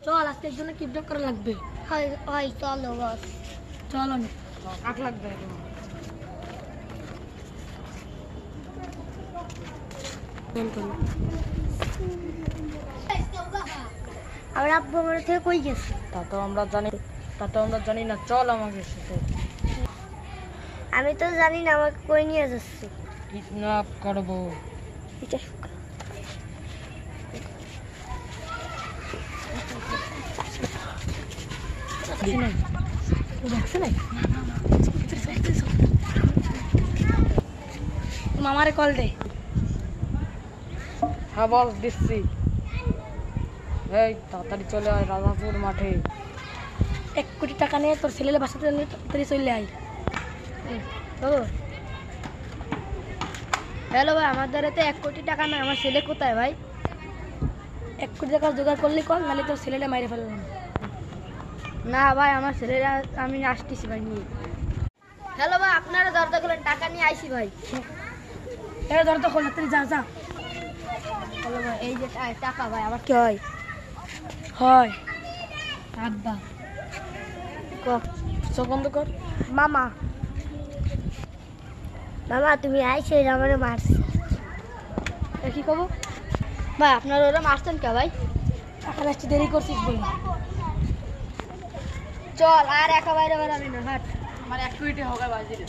চল আজকে একজনে কিডন্যাপ করা লাগবে। হয় হয় চলো বস। চল অনেক 8 লাখ দেয়। আর আব্বু আমার থেকে কই গেছে? তা তো আমরা জানি না। চল আমাকে সাথে। আমি তো জানি না আমাকে কই নিয়ে যাচ্ছে। কিডন্যাপ করবো। এটা মামারে কল দে। হ্যাঁ বল দিচ্ছি। এই তাড়াতাড়ি চলে আয় রাজাপুর মাঠে। 1 কোটি টাকা নিয়ে তোর ছেলের বাসাতে তাড়াতাড়ি চলে আয়। হ্যালো ভাই, আমার দ্বারা তো 1 কোটি টাকা নয়। আমার ছেলে কোথায় ভাই? 1 কোটি টাকা জোগাড় করলে কল, নাহলে তোর ছেলেটা মাইরে ফেললাম। না ভাই, আমার ছেলেরা আমি আসতেছি ভাই নিয়ে। হ্যালো ভাই, আপনারা দরজা খোলেন, টাকা নিয়ে আইসি ভাই। দরজা খোল, তুই যা যা। হ্যালো ভাই, এই যে টাকা ভাই। আমার কি হয়? হয় আব্বা চোখ বন্ধ কর। মামা মামা তুমি আইছো আমার মারছি। কি কব ভাই? আপনার ওরা মারছেন কে ভাই? এখন একটু দেরি করছিস বলি। চল আর একা বাইরে বেড়াবি না, হাট। আমার 1 কোটি হবে বাজিরে।